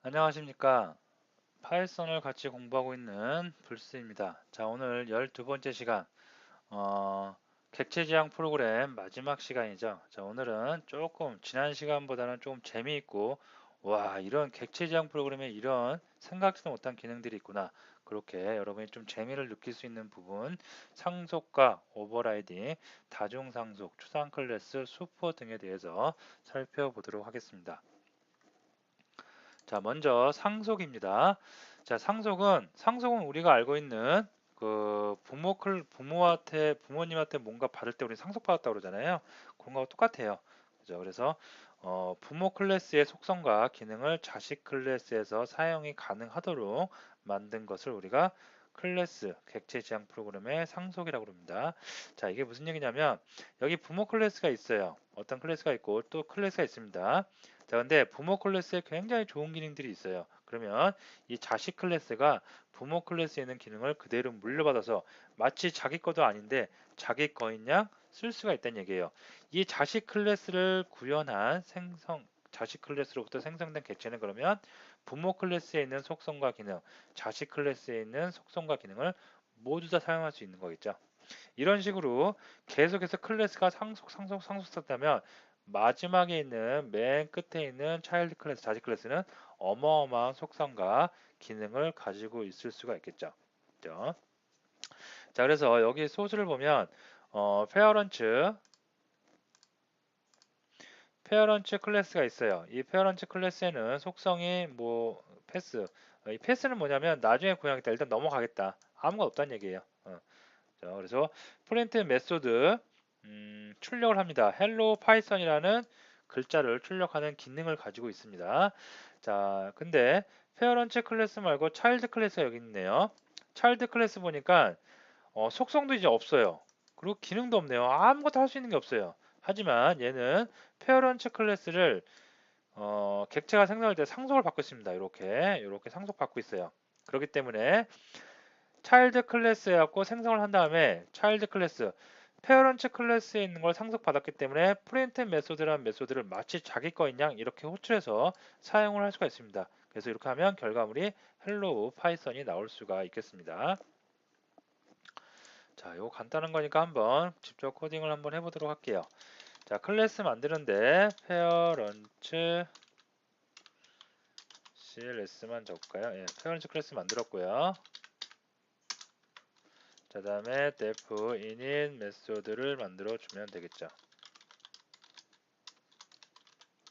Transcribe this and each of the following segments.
안녕하십니까. 파이썬을 같이 공부하고 있는 불스입니다. 자, 오늘 12번째 시간, 어, 객체 지향 프로그램 마지막 시간이죠. 자, 오늘은 조금 지난 시간보다는 좀 재미있고, 와, 이런 객체 지향 프로그램에 이런 생각지도 못한 기능들이 있구나. 그렇게 여러분이 좀 재미를 느낄 수 있는 부분, 상속과 오버라이딩, 다중상속, 추상 클래스, 수퍼 등에 대해서 살펴보도록 하겠습니다. 자, 먼저 상속입니다. 자, 상속은 우리가 알고 있는 그 부모님한테 뭔가 받을 때 우리 상속받았다고 그러잖아요. 그런 거하고 똑같아요. 그죠? 그래서 부모 클래스의 속성과 기능을 자식 클래스에서 사용이 가능하도록 만든 것을 우리가 클래스, 객체 지향 프로그램의 상속이라고 합니다. 자, 이게 무슨 얘기냐면 여기 부모 클래스가 있어요. 어떤 클래스가 있고 또 클래스가 있습니다. 자, 근데 부모 클래스에 굉장히 좋은 기능들이 있어요. 그러면 이 자식 클래스가 부모 클래스에 있는 기능을 그대로 물려받아서 마치 자기 것도 아닌데 자기 거인 양 쓸 수가 있다는 얘기예요. 이 자식 클래스를 구현한 자식 클래스로부터 생성된 객체는 그러면 부모 클래스에 있는 속성과 기능, 자식 클래스에 있는 속성과 기능을 모두 다 사용할 수 있는 거겠죠. 이런 식으로 계속해서 클래스가 상속됐다면 마지막에 있는 맨 끝에 있는 차일드 클래스, 자식 클래스는 어마어마한 속성과 기능을 가지고 있을 수가 있겠죠. 그죠? 자, 그래서 여기 소스를 보면 페어런츠 클래스가 있어요. 이 페어런츠 클래스에는 속성이 뭐 이 패스는 뭐냐면 나중에 구현하겠다. 일단 넘어가겠다. 아무것도 없다는 얘기예요. 자, 그래서 프린트 메소드 출력을 합니다. 헬로 파이썬이라는 글자를 출력하는 기능을 가지고 있습니다. 자, 근데 페어런츠 클래스 말고 차일드 클래스가 여기 있네요. 차일드 클래스 보니까 속성도 이제 없어요. 그리고 기능도 없네요. 아무것도 할 수 있는 게 없어요. 하지만 얘는 페어런츠 클래스를 객체가 생성할 때 상속을 받고 있습니다. 이렇게 상속받고 있어요. 그렇기 때문에 차일드 클래스 해갖고 생성을 한 다음에 차일드 클래스 페어런츠 클래스에 있는 걸 상속받았기 때문에 프린트 메소드라는 메소드를 마치 자기 거인 양 이렇게 호출해서 사용을 할 수가 있습니다. 그래서 이렇게 하면 결과물이 헬로우 파이썬이 나올 수가 있겠습니다. 자, 이거 간단한 거니까 한번 직접 코딩을 한번 해보도록 할게요. 자, 클래스 만드는데 페어런츠 CLS만 적을까요? 예, 페어런츠 클래스 만들었고요. 자, 다음에 def init 메소드를 만들어 주면 되겠죠.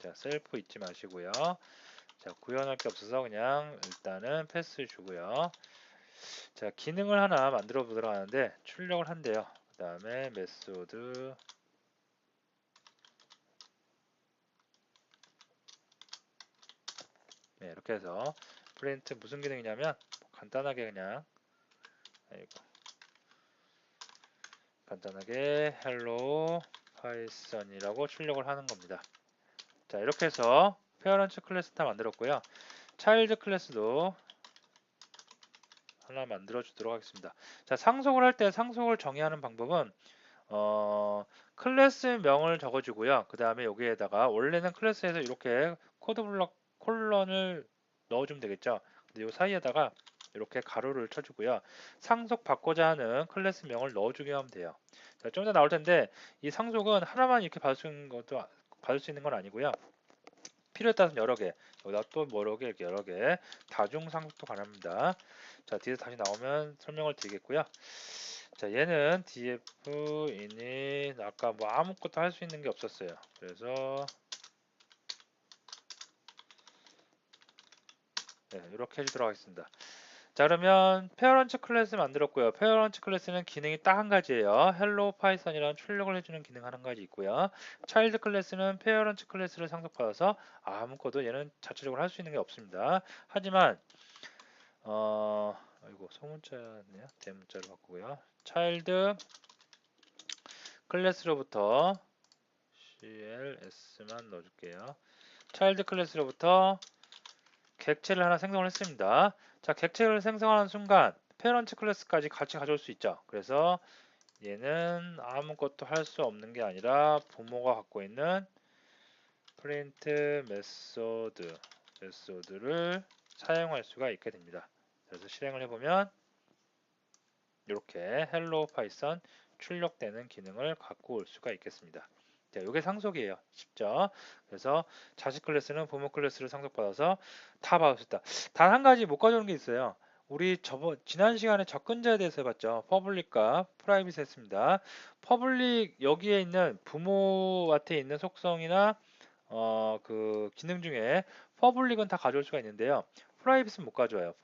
자, 셀프 잊지 마시고요. 자, 구현할 게 없어서 그냥 일단은 패스 주고요. 자, 기능을 하나 만들어 보도록 하는데 출력을 한대요. 그 다음에 메소드 네, 이렇게 해서 프린트 무슨 기능이냐면 간단하게 그냥 아이고, 간단하게 hello python이라고 출력을 하는 겁니다. 자, 이렇게 해서 페어런츠 클래스 다 만들었고요. 차일드 클래스도 하나 만들어 주도록 하겠습니다. 자, 상속을 할 때 상속을 정의하는 방법은 클래스명을 적어주고요. 그 다음에 여기에다가 원래는 클래스에서 이렇게 코드블럭 콜런을 넣어주면 되겠죠. 근데 이 사이에다가 이렇게 가로를 쳐주고요. 상속받고자 하는 클래스명을 넣어주게 하면 돼요. 좀 더 나올 텐데 이 상속은 하나만 이렇게 받을 수 있는 건 아니고요. 필요에 따라서 여러 개, 여기다 또 여러 개, 이렇게 여러 개, 다중 상속도 가능합니다. 자, 뒤에서 다시 나오면 설명을 드리겠고요. 자, 얘는 df init 아까 뭐 아무것도 할 수 있는 게 없었어요. 그래서 네, 이렇게 해주도록 하겠습니다. 자, 그러면 페어런츠 클래스 만들었고요. 페어런츠 클래스는 기능이 딱 한 가지예요. 헬로 파이썬이라는 출력을 해주는 기능 한 가지 있고요. 차일드 클래스는 페어런츠 클래스를 상속받아서 아무것도 얘는 자체적으로 할 수 있는 게 없습니다. 하지만 아이고 소문자네요. 대문자로 바꾸고요. 차일드 클래스로부터 CLS만 넣어줄게요. 차일드 클래스로부터 객체를 하나 생성을 했습니다. 자, 객체를 생성하는 순간 페런트 클래스까지 같이 가져올 수 있죠. 그래서 얘는 아무것도 할 수 없는 게 아니라 부모가 갖고 있는 프린트 메소드 메소드를 사용할 수가 있게 됩니다. 그래서 실행을 해보면 이렇게 헬로 파이썬 출력되는 기능을 갖고 올 수가 있겠습니다. 자, 이게 상속이에요. 쉽죠? 그래서 자식 클래스는 부모 클래스를 상속받아서 다 받을 수 있다. 단 한 가지 못 가져오는 게 있어요. 우리 지난 시간에 접근자에 대해서 해봤죠. 퍼블릭과 프라이빗 했습니다. 퍼블릭 여기에 있는 부모한테 있는 속성이나 그 기능 중에 퍼블릭은 다 가져올 수가 있는데요. 프라이빗은 못 가져와요.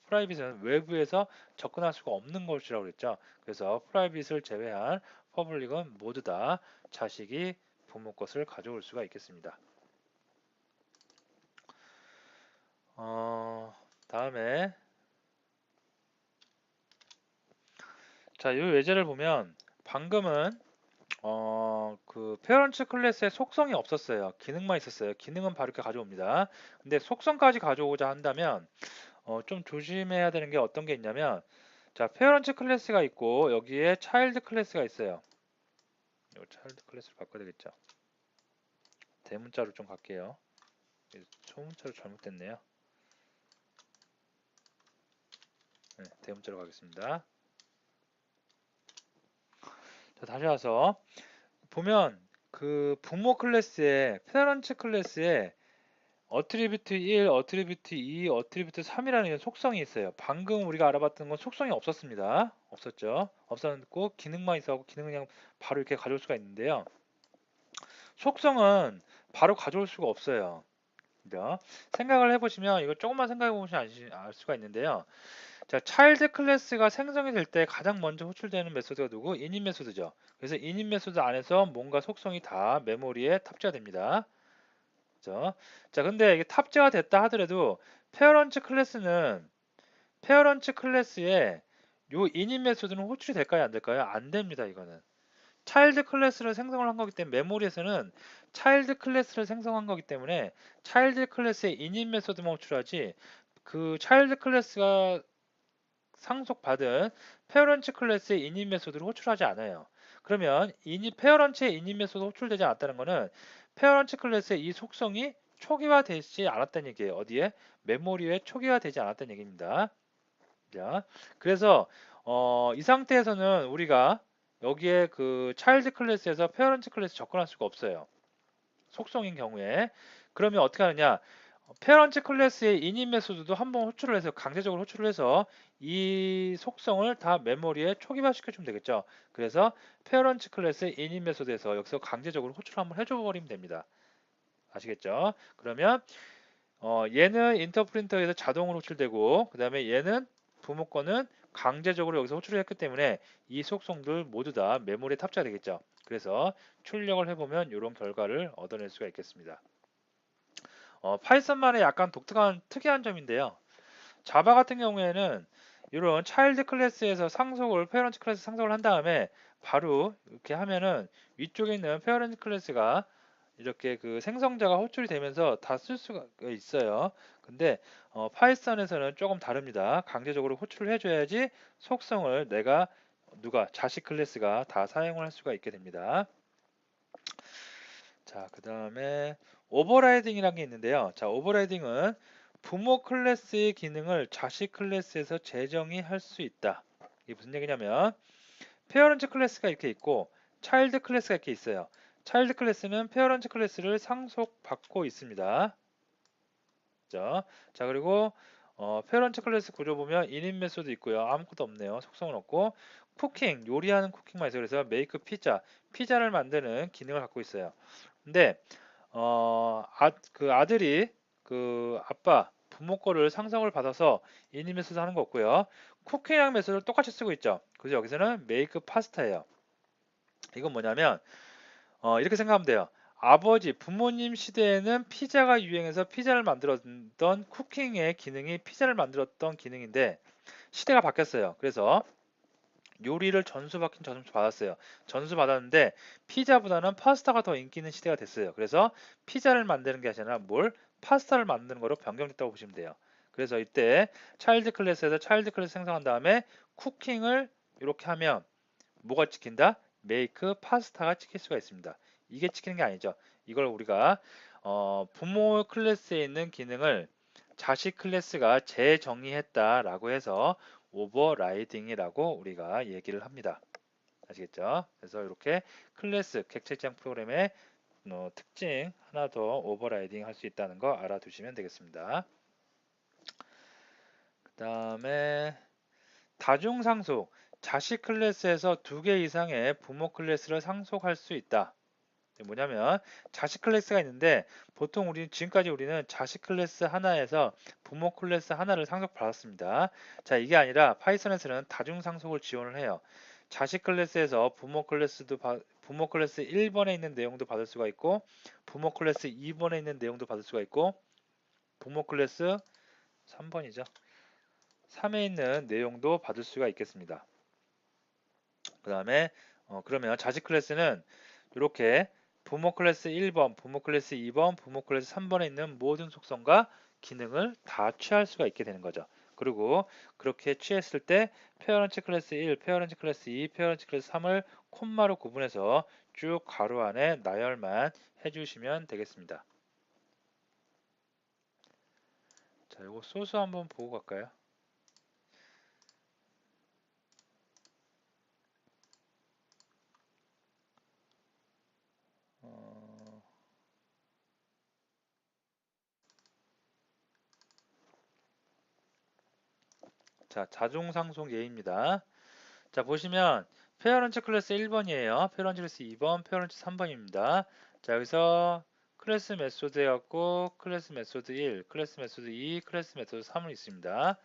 프라이빗은 외부에서 접근할 수가 없는 것이라고 그랬죠. 그래서 프라이빗을 제외한 퍼블릭은 모두 다 자식이 부모 것을 가져올 수가 있겠습니다. 다음에 자, 이 예제를 보면 방금은 그 페어런츠 클래스의 속성이 없었어요. 기능만 있었어요. 기능은 바로 이렇게 가져옵니다. 근데 속성까지 가져오자 한다면 좀 조심해야 되는 게 어떤 게 있냐면 자, 페어런츠 클래스가 있고 여기에 차일드 클래스가 있어요. 이 차일드 클래스를 바꿔야 되겠죠. 대문자로 좀 갈게요. 소문자로 잘못됐네요. 네, 대문자로 가겠습니다. 자, 다시 와서 보면 그 부모 클래스에 페어런츠 클래스에 어트리뷰트 1, 어트리뷰트 2, 어트리뷰트 3이라는 속성이 있어요. 방금 우리가 알아봤던 건 속성이 없었습니다. 없었죠. 없었고 기능만 있어서 기능 그냥 바로 이렇게 가져올 수가 있는데요. 속성은 바로 가져올 수가 없어요. 생각을 해보시면 이거 조금만 생각해 보시면 알 수가 있는데요. 자, 차일드 클래스가 생성이 될 때 가장 먼저 호출되는 메소드가 누구? init 메소드죠. 그래서 init 메소드 안에서 뭔가 속성이 다 메모리에 탑재가 됩니다. 그죠? 자, 근데 이게 탑재가 됐다 하더라도 페어런츠 클래스에 요 init 메소드는 호출이 될까요? 안 될까요? 안 됩니다. 이거는. 차일드 클래스를 생성을 한 거기 때문에 메모리에서는 차일드 클래스를 생성한 거기 때문에 차일드 클래스의 init 메소드만 호출하지 그 차일드 클래스가 상속받은 페어런츠 클래스의 init 메소드를 호출하지 않아요. 그러면 페어런츠의 init 메소드 호출되지 않았다는 것은 페어런츠 클래스의 이 속성이 초기화되지 않았다는 얘기예요. 어디에? 메모리에 초기화되지 않았다는 얘기입니다. 자, 그래서 이 상태에서는 우리가 여기에 그 차일드 클래스에서 페어런츠 클래스 접근할 수가 없어요. 속성인 경우에. 그러면 어떻게 하느냐? 페어런츠 클래스의 init 메소드도 한번 호출을 해서 강제적으로 호출을 해서 이 속성을 다 메모리에 초기화 시켜주면 되겠죠. 그래서 페어런츠 클래스의 init 메소드에서 여기서 강제적으로 호출을 한번 해줘 버리면 됩니다. 아시겠죠? 그러면 얘는 인터프린터에서 자동으로 호출되고 그 다음에 얘는 부모 거는 강제적으로 여기서 호출을 했기 때문에 이 속성들 모두 다 메모리에 탑재가 되겠죠. 그래서 출력을 해보면 이런 결과를 얻어낼 수가 있겠습니다. 파이썬만의 약간 독특한 특이한 점인데요. 자바 같은 경우에는 이런 차일드 클래스에서 페어런트 클래스 상속을 한 다음에 바로 이렇게 하면은 위쪽에 있는 페어런트 클래스가 이렇게 그 생성자가 호출이 되면서 다 쓸 수가 있어요. 근데 파이썬에서는 조금 다릅니다. 강제적으로 호출을 해줘야지 속성을 자식 클래스가 다 사용을 할 수가 있게 됩니다. 자, 그 다음에 오버라이딩이라는 게 있는데요. 자, 오버라이딩은 부모 클래스의 기능을 자식 클래스에서 재정의 할 수 있다. 이게 무슨 얘기냐면 페어런트 클래스가 이렇게 있고 차일드 클래스가 이렇게 있어요. 차일드 클래스는 페어런트 클래스를 상속받고 있습니다. 자, 그리고 페어런트 클래스 구조 보면 init 메소드 있고요. 아무것도 없네요. 속성은 없고 쿠킹, 요리하는 쿠킹만 있어요. 그래서 make 피자를 만드는 기능을 갖고 있어요. 근데 그 아들이 그 아빠 부모 거를 상속을 받아서 init 메소드 하는 거 없고요. 쿠킹이라는 메소드를 똑같이 쓰고 있죠. 그래서 여기서는 make 파스타예요. 이건 뭐냐면 이렇게 생각하면 돼요. 부모님 시대에는 피자가 유행해서 피자를 만들었던 쿠킹의 기능이 피자를 만들었던 기능인데 시대가 바뀌었어요. 그래서 요리를 전수 받았어요. 전수 받았는데 피자보다는 파스타가 더 인기 있는 시대가 됐어요. 그래서 피자를 만드는 게 아니라 파스타를 만드는 거로 변경됐다고 보시면 돼요. 그래서 이때 차일드 클래스에서 차일드 클래스 생성한 다음에 쿠킹을 이렇게 하면 뭐가 찍힌다? 메이크 파스타가 찍힐 수가 있습니다. 이게 찍히는 게 아니죠. 이걸 우리가 부모 클래스에 있는 기능을 자식 클래스가 재정의했다라고 해서 오버라이딩이라고 우리가 얘기를 합니다. 아시겠죠? 그래서 이렇게 클래스 객체지향 프로그램의 특징 하나 더 오버라이딩 할 수 있다는 거 알아두시면 되겠습니다. 그 다음에 다중상속, 자식 클래스에서 2개 이상의 부모 클래스를 상속할 수 있다. 뭐냐면 자식 클래스가 있는데 보통 지금까지 우리는 자식 클래스 하나에서 부모 클래스 하나를 상속받았습니다. 자, 이게 아니라 파이썬에서는 다중 상속을 지원을 해요. 자식 클래스에서 부모 클래스 1번에 있는 내용도 받을 수가 있고 부모 클래스 2번에 있는 내용도 받을 수가 있고 부모 클래스 3번이죠. 3에 있는 내용도 받을 수가 있겠습니다. 그 다음에 그러면 자식 클래스는 이렇게 부모 클래스 1번, 부모 클래스 2번, 부모 클래스 3번에 있는 모든 속성과 기능을 다 취할 수가 있게 되는 거죠. 그리고 그렇게 취했을 때 페어런트 클래스 1, 페어런트 클래스 2, 페어런트 클래스 3을 콤마로 구분해서 쭉 가로 안에 나열만 해주시면 되겠습니다. 자, 이거 소스 한번 보고 갈까요? 어, 자, 자중상속 예입니다. 자, 보시면 페어런트 클래스 1번이에요. 페어런트 클래스 2번, 페어런트 3번입니다. 자, 여기서 클래스 메소드 해갖고 클래스 메소드 1, 클래스 메소드 2, 클래스 메소드 3은 있습니다.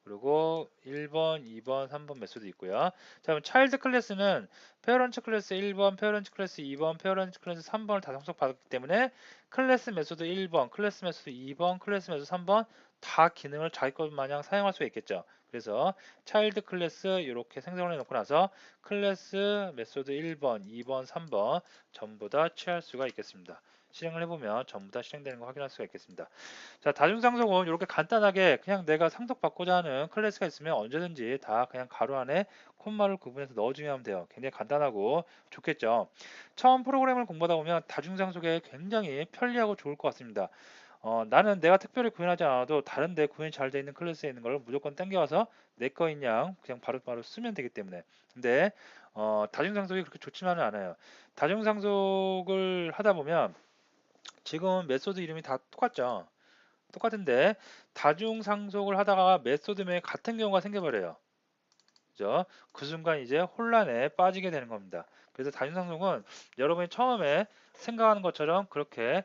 그리고 1번, 2번, 3번 메소드 있고요. 자, 그럼 차일드 클래스는 페어런트 클래스 1번, 페어런트 클래스 2번, 페어런트 클래스 3번을 다 상속받았기 때문에 클래스 메소드 1번, 클래스 메소드 2번, 클래스 메소드 3번 다 기능을 자기 것 마냥 사용할 수가 있겠죠. 그래서 차일드 클래스 이렇게 생성을 해놓고 나서 클래스 메소드 1번, 2번, 3번 전부 다 취할 수가 있겠습니다. 실행을 해보면 전부 다 실행되는 거 확인할 수가 있겠습니다. 자, 다중상속은 이렇게 간단하게 그냥 내가 상속받고자 하는 클래스가 있으면 언제든지 다 그냥 가로 안에 콤마를 구분해서 넣어주면 하면 돼요. 굉장히 간단하고 좋겠죠. 처음 프로그램을 공부하다 보면 다중상속에 굉장히 편리하고 좋을 것 같습니다. 나는 내가 특별히 구현하지 않아도 다른데 구현이 잘 돼 있는 클래스에 있는 걸 무조건 당겨와서 내 거인 양 그냥 바로바로 쓰면 되기 때문에. 근데 다중상속이 그렇게 좋지만은 않아요. 다중상속을 하다 보면 지금 메소드 이름이 다 똑같죠. 똑같은데 다중상속을 하다가 메소드명이 같은 경우가 생겨버려요. 그죠? 그 순간 이제 혼란에 빠지게 되는 겁니다. 그래서 다중상속은 여러분이 처음에 생각하는 것처럼 그렇게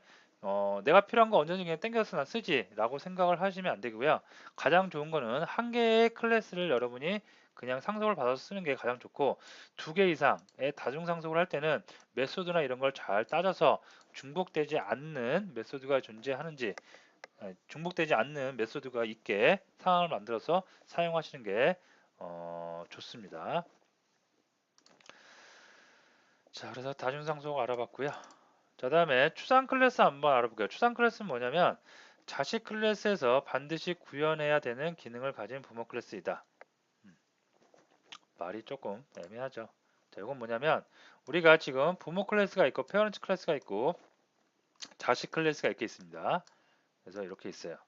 내가 필요한 거 언제든지 그냥 땡겨서 나 쓰지 라고 생각을 하시면 안 되고요. 가장 좋은 거는 한 개의 클래스를 여러분이 그냥 상속을 받아서 쓰는 게 가장 좋고 2개 이상의 다중상속을 할 때는 메소드나 이런 걸 잘 따져서 중복되지 않는 메소드가 존재하는지 중복되지 않는 메소드가 있게 상황을 만들어서 사용하시는 게 좋습니다. 자, 그래서 다중상속 알아봤고요. 자, 다음에 추상 클래스 한번 알아볼게요. 추상 클래스는 뭐냐면 자식 클래스에서 반드시 구현해야 되는 기능을 가진 부모 클래스이다. 말이 조금 애매하죠. 자, 이건 뭐냐면 우리가 지금 부모 클래스가 있고 페어런트 클래스가 있고 자식 클래스가 이렇게 있습니다. 그래서 이렇게 있어요.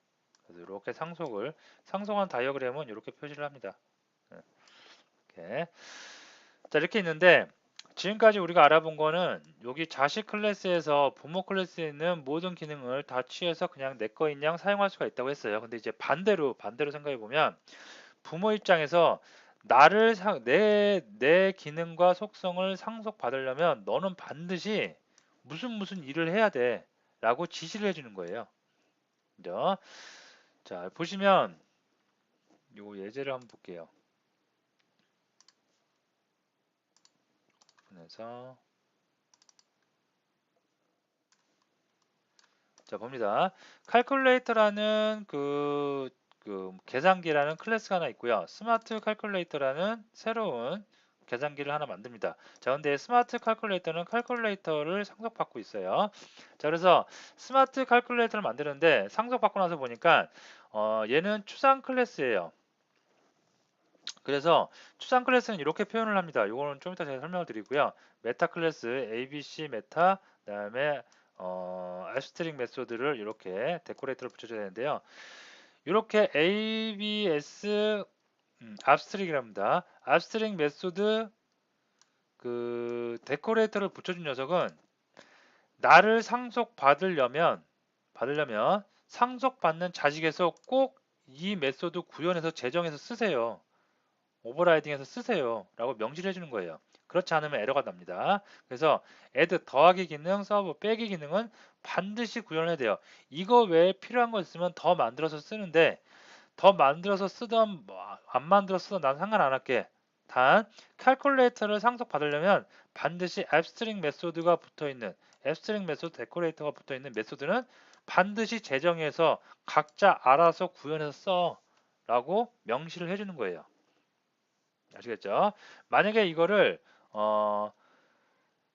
그래서 이렇게 상속한 다이어그램은 이렇게 표시를 합니다. 네, 이렇게. 자, 이렇게 있는데 지금까지 우리가 알아본 거는 여기 자식 클래스에서 부모 클래스에 있는 모든 기능을 다 취해서 그냥 내 거인 양 사용할 수가 있다고 했어요. 근데 이제 반대로 생각해 보면 부모 입장에서 내 기능과 속성을 상속받으려면 너는 반드시 무슨 일을 해야 돼 라고 지시를 해주는 거예요. 그죠? 자, 보시면 요 예제를 한번 볼게요. 그래서 자, 봅니다. 칼큘레이터라는 그 계산기라는 클래스가 하나 있고요. 스마트 칼큘레이터라는 새로운 계산기를 하나 만듭니다. 자, 근데 스마트 칼큘레이터는 칼큘레이터를 상속받고 있어요. 자, 그래서 스마트 칼큘레이터를 만드는데 상속받고 나서 보니까 얘는 추상 클래스예요. 그래서 추상 클래스는 이렇게 표현을 합니다. 이거는 좀 이따 제가 설명을 드리고요. 메타 클래스, ABC 메타, 그다음에 abstract 메소드를 이렇게 데코레이터를 붙여줘야 되는데요. 이렇게 ABS abstract이랍니다. abstract 메소드 그 데코레이터를 붙여준 녀석은 나를 상속받으려면 상속받는 자식에서 꼭 이 메소드 구현해서 제정해서 쓰세요. 오버라이딩해서 쓰세요 라고 명시를 해주는 거예요. 그렇지 않으면 에러가 납니다. 그래서 add 더하기 기능, 서브 빼기 기능은 반드시 구현해야 돼요. 이거 외에 필요한 거 있으면 더 만들어서 쓰는데 더 만들어서 쓰던 안 만들어 쓰던 난 상관 안 할게. 단 calculator를 상속받으려면 반드시 abstract 메소드가 붙어있는 abstract 메소드 데코레이터가 붙어있는 메소드는 반드시 제정해서 각자 알아서 구현해서 써 라고 명시를 해주는 거예요. 아시겠죠? 만약에 이거를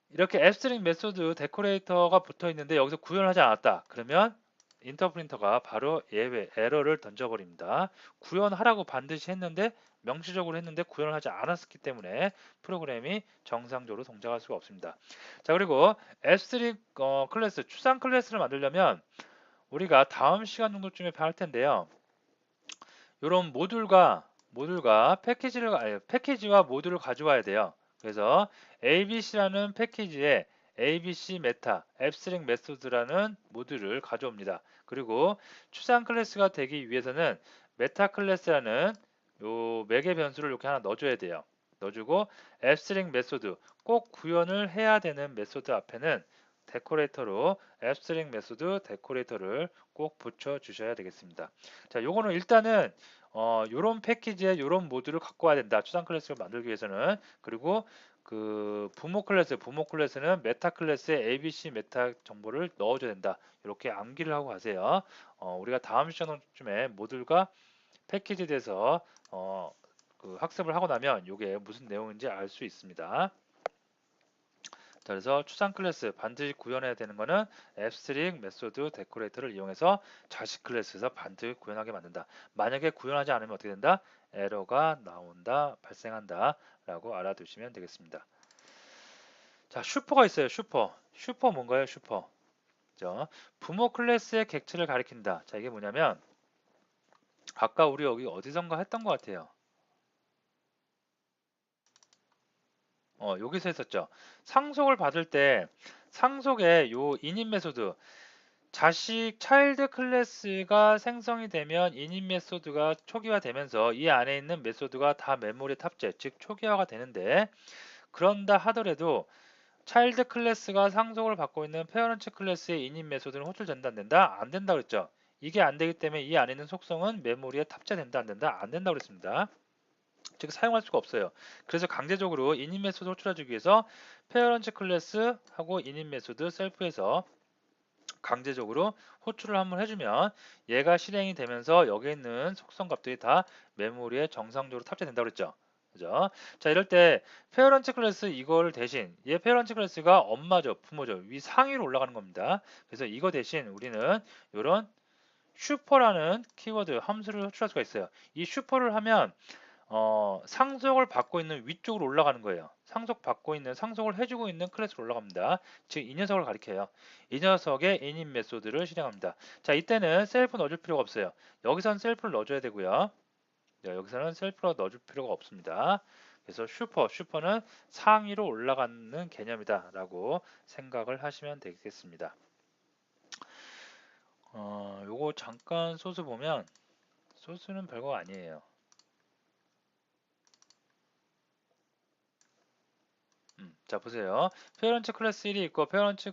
이렇게 abstract 메소드 데코레이터가 붙어 있는데 여기서 구현을 하지 않았다. 그러면 인터프린터가 바로 예외 에러를 던져버립니다. 구현하라고 반드시 했는데 명시적으로 했는데 구현을 하지 않았기 때문에 프로그램이 정상적으로 동작할 수가 없습니다. 자, 그리고 abstract 클래스 추상 클래스를 만들려면 우리가 다음 시간 정도쯤에 할 텐데요. 이런 모듈과 패키지와 모듈을 가져와야 돼요. 그래서 ABC라는 패키지에 ABC 메타, abstract method라는 모듈을 가져옵니다. 그리고 추상 클래스가 되기 위해서는 메타 클래스라는 요 매개 변수를 이렇게 하나 넣어줘야 돼요. 넣어주고 abstract method 꼭 구현을 해야 되는 메소드 앞에는 데코레이터로 abstract method 데코레이터를 꼭 붙여 주셔야 되겠습니다. 자, 요거는 일단은 요런 패키지에 요런 모듈을 갖고 와야 된다. 추상 클래스를 만들기 위해서는. 그리고 그 부모 클래스는 메타 클래스에 ABC 메타 정보를 넣어줘야 된다. 이렇게 암기를 하고 가세요. 우리가 다음 시간쯤에 모듈과 패키지에 대해서 그 학습을 하고 나면 이게 무슨 내용인지 알 수 있습니다. 자, 그래서 추상 클래스 반드시 구현해야 되는 거는 abstract 메소드 데코레이터를 이용해서 자식 클래스에서 반드시 구현하게 만든다. 만약에 구현하지 않으면 어떻게 된다? 에러가 나온다, 발생한다 라고 알아두시면 되겠습니다. 자, 슈퍼가 있어요. 슈퍼 뭔가요? 슈퍼. 자, 부모 클래스의 객체를 가리킨다. 자, 이게 뭐냐면 아까 우리 여기 어디선가 했던 것 같아요. 여기서 했었죠. 상속을 받을 때 상속의 요 인인 메소드 자식 차일드 클래스가 생성이 되면 init 메소드가 초기화되면서 이 안에 있는 메소드가 다 메모리 탑재, 즉 초기화가 되는데 그런다 하더라도 차일드 클래스가 상속을 받고 있는 페어런트 클래스의 init 메소드는 호출된다 안 된다? 안 된다 그랬죠. 이게 안 되기 때문에 이 안에 있는 속성은 메모리에 탑재된다 안 된다? 안 된다 그랬습니다. 즉 사용할 수가 없어요. 그래서 강제적으로 init 메소드 호출해주기 위해서 페어런트 클래스하고 init 메소드 셀프에서 강제적으로 호출을 한번 해주면 얘가 실행이 되면서 여기 있는 속성 값들이 다 메모리에 정상적으로 탑재된다고 그랬죠. 그죠? 자, 이럴 때 페어런트 클래스 이걸 대신 얘 페어런트 클래스가 엄마죠, 부모죠. 위 상위로 올라가는 겁니다. 그래서 이거 대신 우리는 이런 슈퍼라는 키워드 함수를 호출할 수가 있어요. 이 슈퍼를 하면 상속을 받고 있는 위쪽으로 올라가는 거예요. 상속을 해주고 있는 클래스로 올라갑니다. 즉, 이 녀석을 가리켜요. 이 녀석의 init 메소드를 실행합니다. 자, 이때는 셀프 넣어줄 필요가 없어요. 여기선 셀프를 넣어줘야 되고요. 여기서는 셀프로 넣어줄 필요가 없습니다. 그래서 슈퍼는 상위로 올라가는 개념이다 라고 생각을 하시면 되겠습니다. 요거 잠깐 소스 보면 소스는 별거 아니에요. 자, 보세요. 페어런트 클래스 1이 있고 차일드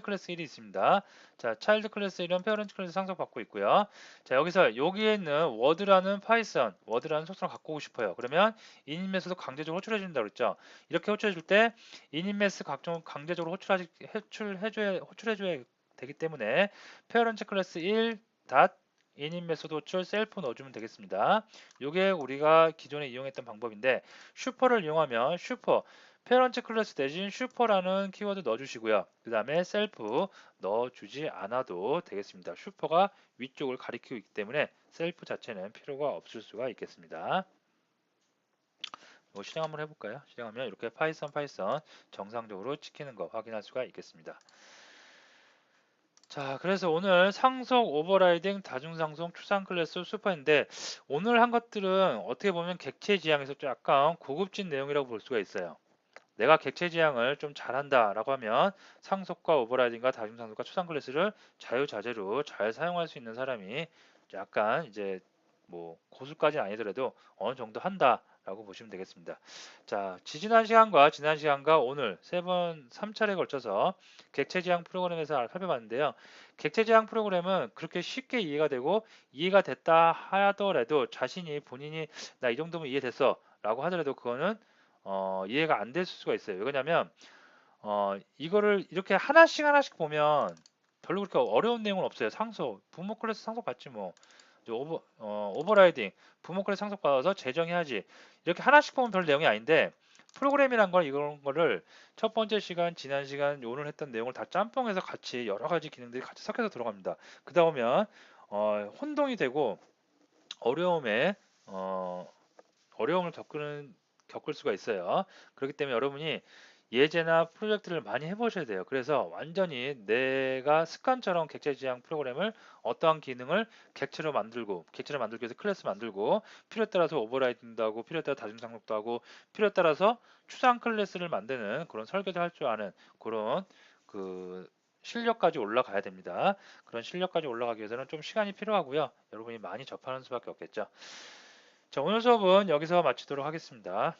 클래스 1이 있습니다. 자, 차일드 클래스 1은 페어런트 클래스 상속받고 있고요. 자, 여기서 여기에 있는 워드라는 속성을 갖고 오고 싶어요. 그러면 init 메소드 강제적으로 호출해 준다고 그랬죠. 이렇게 호출해 줄 때 init 메소드 강제적으로 호출해 줘야 되기 때문에 페어런트 클래스 1 init 메소드 호출 셀프 넣어주면 되겠습니다. 이게 우리가 기존에 이용했던 방법인데 슈퍼를 이용하면 페런트 클래스 대신 슈퍼라는 키워드 넣어주시고요. 그 다음에 셀프 넣어주지 않아도 되겠습니다. 슈퍼가 위쪽을 가리키고 있기 때문에 셀프 자체는 필요가 없을 수가 있겠습니다. 이거 실행 한번 해볼까요? 실행하면 이렇게 파이썬 정상적으로 찍히는 거 확인할 수가 있겠습니다. 자, 그래서 오늘 상속, 오버라이딩, 다중상속, 추상 클래스, 슈퍼인데 오늘 한 것들은 어떻게 보면 객체 지향에서 좀 약간 고급진 내용이라고 볼 수가 있어요. 내가 객체 지향을 좀 잘한다라고 하면 상속과 오버라이딩과 다중상속과 추상 클래스를 자유자재로 잘 사용할 수 있는 사람이 약간 이제 뭐 고수까지는 아니더라도 어느 정도 한다라고 보시면 되겠습니다. 자, 지난 시간과 오늘 세 번, 3차례에 걸쳐서 객체 지향 프로그램에서 살펴봤는데요. 객체 지향 프로그램은 그렇게 쉽게 이해가 되고 이해가 됐다 하더라도 자신이 본인이 나 이 정도면 이해됐어 라고 하더라도 그거는 이해가 안 될 수가 있어요. 왜냐면 이거를 이렇게 하나씩 하나씩 보면 별로 그렇게 어려운 내용은 없어요. 상속, 부모 클래스 상속 받지 뭐. 이제 오버라이딩, 부모 클래스 상속 받아서 재정해야지. 이렇게 하나씩 보면 별 내용이 아닌데 프로그램이란 건 이런 거를 첫 번째 시간, 지난 시간, 오늘 했던 내용을 다 짬뽕해서 같이 여러 가지 기능들이 같이 섞여서 들어갑니다. 그러다 보면 혼동이 되고 어려움에 어, 어려움을 겪을 수가 있어요. 그렇기 때문에 여러분이 예제나 프로젝트를 많이 해보셔야 돼요. 그래서 완전히 내가 습관처럼 객체 지향 프로그램을 어떠한 기능을 객체를 만들기 위해서 클래스 만들고, 필요에 따라서 오버라이딩도 하고, 필요에 따라 다중상속도 하고, 필요에 따라서 추상 클래스를 만드는 그런 설계도 할 줄 아는 그런 그 실력까지 올라가야 됩니다. 그런 실력까지 올라가기 위해서는 좀 시간이 필요하고요. 여러분이 많이 접하는 수밖에 없겠죠. 자, 오늘 수업은 여기서 마치도록 하겠습니다.